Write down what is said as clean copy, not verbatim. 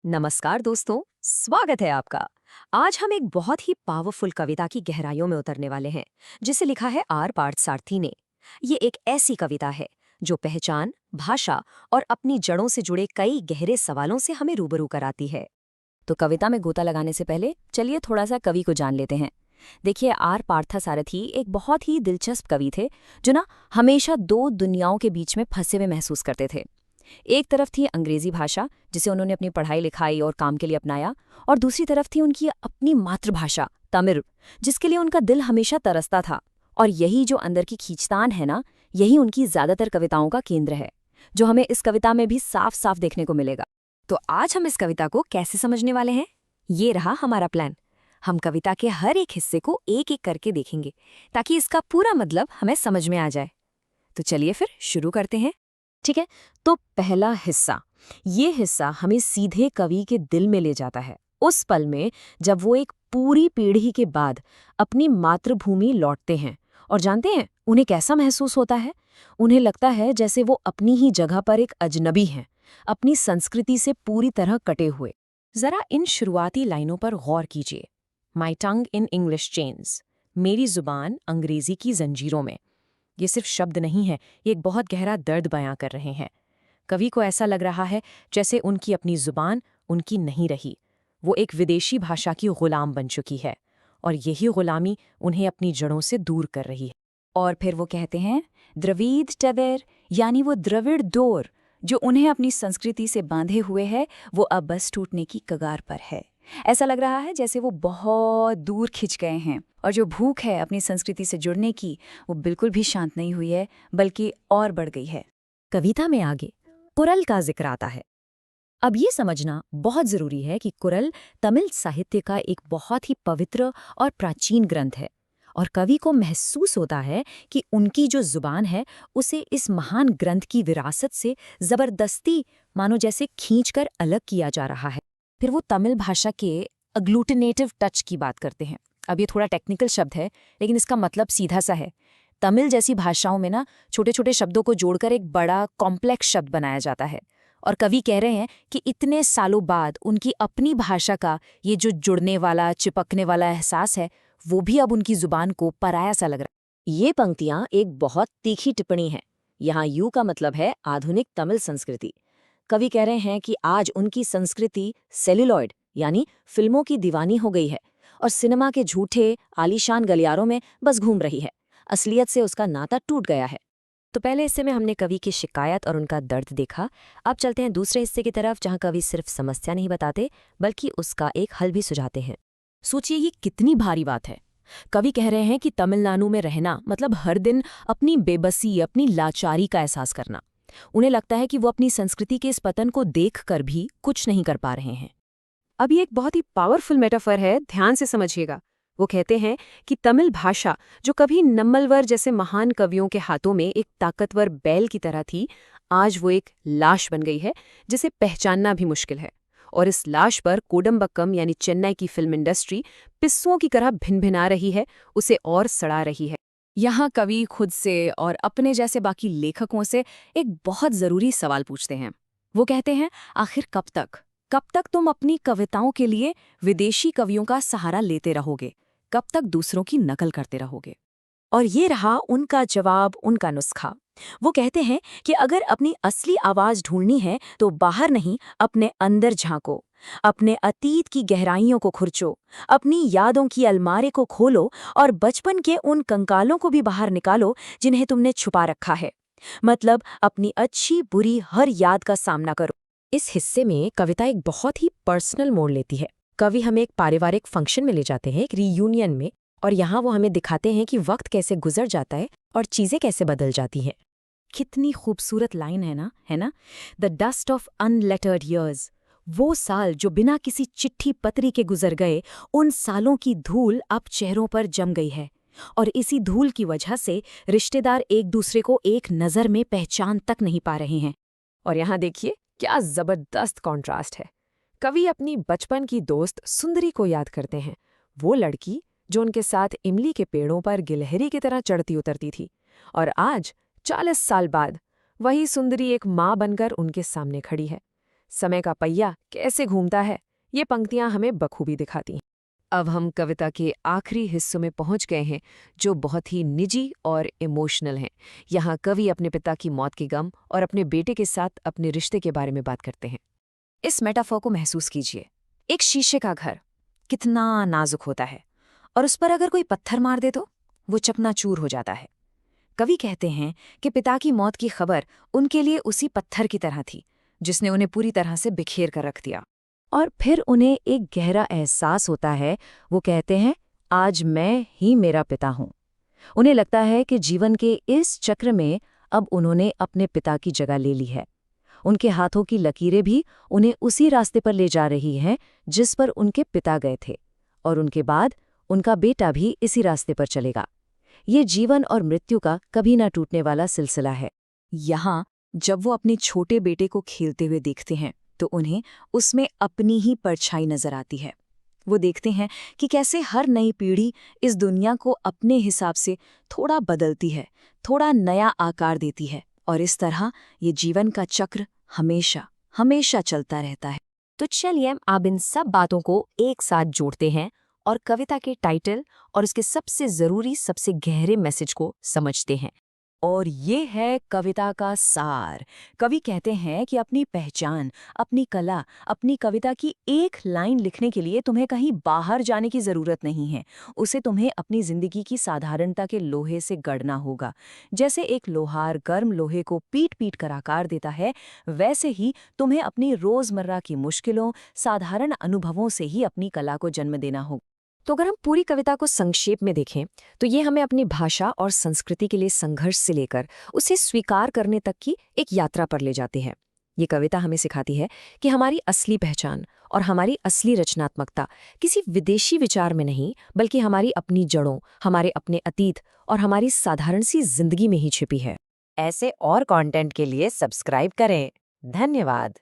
नमस्कार दोस्तों, स्वागत है आपका। आज हम एक बहुत ही पावरफुल कविता की गहराइयों में उतरने वाले हैं, जिसे लिखा है आर पार्थसारथी ने। ये एक ऐसी कविता है जो पहचान, भाषा और अपनी जड़ों से जुड़े कई गहरे सवालों से हमें रूबरू कराती है। तो कविता में गोता लगाने से पहले चलिए थोड़ा सा कवि को जान लेते हैं। देखिए, आर पार्थसारथी एक बहुत ही दिलचस्प कवि थे, जो ना हमेशा दो दुनियाओं के बीच में फंसे हुए महसूस करते थे। एक तरफ थी अंग्रेजी भाषा, जिसे उन्होंने अपनी पढ़ाई लिखाई और काम के लिए अपनाया, और दूसरी तरफ थी उनकी अपनी मातृभाषा तमिल, जिसके लिए उनका दिल हमेशा तरसता था। और यही जो अंदर की खींचतान है ना, यही उनकी ज्यादातर कविताओं का केंद्र है, जो हमें इस कविता में भी साफ साफ देखने को मिलेगा। तो आज हम इस कविता को कैसे समझने वाले हैं, ये रहा हमारा प्लान। हम कविता के हर एक हिस्से को एक एक करके देखेंगे, ताकि इसका पूरा मतलब हमें समझ में आ जाए। तो चलिए फिर शुरू करते हैं। ठीक है, तो पहला हिस्सा, ये हिस्सा हमें सीधे कवि के दिल में ले जाता है, उस पल में जब वो एक पूरी पीढ़ी के बाद अपनी मातृभूमि लौटते हैं। और जानते हैं उन्हें कैसा महसूस होता है? उन्हें लगता है जैसे वो अपनी ही जगह पर एक अजनबी हैं, अपनी संस्कृति से पूरी तरह कटे हुए। जरा इन शुरुआती लाइनों पर गौर कीजिए। माई टंग इन इंग्लिश चेन्स, मेरी जुबान अंग्रेजी की जंजीरों में। ये सिर्फ शब्द नहीं है, ये एक बहुत गहरा दर्द बयां कर रहे हैं। कवि को ऐसा लग रहा है जैसे उनकी अपनी जुबान उनकी नहीं रही, वो एक विदेशी भाषा की गुलाम बन चुकी है, और यही गुलामी उन्हें अपनी जड़ों से दूर कर रही है। और फिर वो कहते हैं द्रविड़ टवेर, यानी वो द्रविड़ डोर जो उन्हें अपनी संस्कृति से बांधे हुए है, वो अब बस टूटने की कगार पर है। ऐसा लग रहा है जैसे वो बहुत दूर खिंच गए हैं, और जो भूख है अपनी संस्कृति से जुड़ने की, वो बिल्कुल भी शांत नहीं हुई है, बल्कि और बढ़ गई है। कविता में आगे कुरल का जिक्र आता है। अब ये समझना बहुत जरूरी है कि कुरल तमिल साहित्य का एक बहुत ही पवित्र और प्राचीन ग्रंथ है, और कवि को महसूस होता है कि उनकी जो जुबान है उसे इस महान ग्रंथ की विरासत से जबरदस्ती मानो जैसे खींचकर अलग किया जा रहा है। फिर वो तमिल भाषा के अग्लूटिनेटिव टच की बात करते हैं। अब ये थोड़ा टेक्निकल शब्द है, लेकिन इसका मतलब सीधा सा है। तमिल जैसी भाषाओं में ना छोटे छोटे शब्दों को जोड़कर एक बड़ा कॉम्प्लेक्स शब्द बनाया जाता है, और कवि कह रहे हैं कि इतने सालों बाद उनकी अपनी भाषा का ये जो जुड़ने वाला, चिपकने वाला एहसास है, वो भी अब उनकी जुबान को पराया सा लग रहा है। ये पंक्तियां एक बहुत तीखी टिप्पणी है। यहाँ यू का मतलब है आधुनिक तमिल संस्कृति। कवि कह रहे हैं कि आज उनकी संस्कृति सेल्यूलॉइड यानी फिल्मों की दीवानी हो गई है, और सिनेमा के झूठे आलीशान गलियारों में बस घूम रही है। असलियत से उसका नाता टूट गया है। तो पहले हिस्से में हमने कवि की शिकायत और उनका दर्द देखा। अब चलते हैं दूसरे हिस्से की तरफ, जहां कवि सिर्फ समस्या नहीं बताते, बल्कि उसका एक हल भी सुझाते हैं। सोचिए ये कितनी भारी बात है। कवि कह रहे हैं कि तमिलनाडु में रहना मतलब हर दिन अपनी बेबसी, अपनी लाचारी का एहसास करना। उन्हें लगता है कि वो अपनी संस्कृति के इस पतन को देखकर भी कुछ नहीं कर पा रहे हैं। अब ये एक बहुत ही पावरफुल मेटाफर है, ध्यान से समझिएगा। वो कहते हैं कि तमिल भाषा, जो कभी नम्मलवर जैसे महान कवियों के हाथों में एक ताकतवर बैल की तरह थी, आज वो एक लाश बन गई है, जिसे पहचानना भी मुश्किल है। और इस लाश पर कोडम्बक्कम यानी चेन्नई की फिल्म इंडस्ट्री पिस्सुओं की तरह भिन-भिना रही है, उसे और सड़ा रही है। यहाँ कवि खुद से और अपने जैसे बाकी लेखकों से एक बहुत जरूरी सवाल पूछते हैं। वो कहते हैं, आखिर कब तक? कब तक तुम अपनी कविताओं के लिए विदेशी कवियों का सहारा लेते रहोगे? कब तक दूसरों की नकल करते रहोगे? और ये रहा उनका जवाब, उनका नुस्खा। वो कहते हैं कि अगर अपनी असली आवाज ढूंढनी है तो बाहर नहीं, अपने अंदर झांको, अपने अतीत की गहराइयों को खुरचो, अपनी यादों की अलमारी को खोलो, और बचपन के उन कंकालों को भी बाहर निकालो जिन्हें तुमने छुपा रखा है। मतलब अपनी अच्छी बुरी हर याद का सामना करो। इस हिस्से में कविता एक बहुत ही पर्सनल मोड़ लेती है। कवि हमें एक पारिवारिक फंक्शन में ले जाते हैं, एक रीयूनियन में, और यहाँ वो हमें दिखाते हैं कि वक्त कैसे गुजर जाता है और चीजें कैसे बदल जाती हैं। कितनी खूबसूरत लाइन है ना, है ना? The dust of unlettered years, वो साल जो बिना किसी चिट्ठी पत्री के गुजर गए, उन सालों की धूल अब चेहरों पर जम गई है, और इसी धूल की वजह से रिश्तेदार एक दूसरे को एक नज़र में पहचान तक नहीं पा रहे हैं। और यहाँ देखिए क्या जबरदस्त कॉन्ट्रास्ट है। कवि अपनी बचपन की दोस्त सुंदरी को याद करते हैं, वो लड़की जो उनके साथ इमली के पेड़ों पर गिलहरी की तरह चढ़ती उतरती थी, और आज 40 साल बाद वही सुंदरी एक माँ बनकर उनके सामने खड़ी है। समय का पहिया कैसे घूमता है, ये पंक्तियां हमें बखूबी दिखाती हैं। अब हम कविता के आखिरी हिस्सों में पहुंच गए हैं, जो बहुत ही निजी और इमोशनल हैं। यहाँ कवि अपने पिता की मौत के गम और अपने बेटे के साथ अपने रिश्ते के बारे में बात करते हैं। इस मेटाफर को महसूस कीजिए। एक शीशे का घर कितना नाजुक होता है, और उस पर अगर कोई पत्थर मार दे तो वो चकनाचूर हो जाता है। कवि कहते हैं कि पिता की मौत की खबर उनके लिए उसी पत्थर की तरह थी, जिसने उन्हें पूरी तरह से बिखेर कर रख दिया। और फिर उन्हें एक गहरा एहसास होता है। वो कहते हैं, आज मैं ही मेरा पिता हूं। उन्हें लगता है कि जीवन के इस चक्र में अब उन्होंने अपने पिता की जगह ले ली है। उनके हाथों की लकीरें भी उन्हें उसी रास्ते पर ले जा रही हैं जिस पर उनके पिता गए थे, और उनके बाद उनका बेटा भी इसी रास्ते पर चलेगा। ये जीवन और मृत्यु का कभी ना टूटने वाला सिलसिला है। यहाँ जब वो अपने छोटे बेटे को खेलते हुए देखते हैं तो उन्हें उसमें अपनी ही परछाई नजर आती है। वो देखते हैं कि कैसे हर नई पीढ़ी इस दुनिया को अपने हिसाब से थोड़ा बदलती है, थोड़ा नया आकार देती है, और इस तरह ये जीवन का चक्र हमेशा हमेशा चलता रहता है। तो चलिए अब इन सब बातों को एक साथ जोड़ते हैं और कविता के टाइटल और उसके सबसे जरूरी, सबसे गहरे मैसेज को समझते हैं। और ये है कविता का सार। कवि कहते हैं कि अपनी पहचान, अपनी कला, अपनी कविता की एक लाइन लिखने के लिए तुम्हें कहीं बाहर जाने की जरूरत नहीं है। उसे तुम्हें अपनी जिंदगी की साधारणता के लोहे से गढ़ना होगा। जैसे एक लोहार गर्म लोहे को पीट पीट कर आकार देता है, वैसे ही तुम्हें अपनी रोजमर्रा की मुश्किलों, साधारण अनुभवों से ही अपनी कला को जन्म देना होगा। तो अगर हम पूरी कविता को संक्षेप में देखें तो ये हमें अपनी भाषा और संस्कृति के लिए संघर्ष से लेकर उसे स्वीकार करने तक की एक यात्रा पर ले जाते हैं। ये कविता हमें सिखाती है कि हमारी असली पहचान और हमारी असली रचनात्मकता किसी विदेशी विचार में नहीं, बल्कि हमारी अपनी जड़ों, हमारे अपने अतीत और हमारी साधारण सी जिंदगी में ही छिपी है। ऐसे और कंटेंट के लिए सब्सक्राइब करें। धन्यवाद।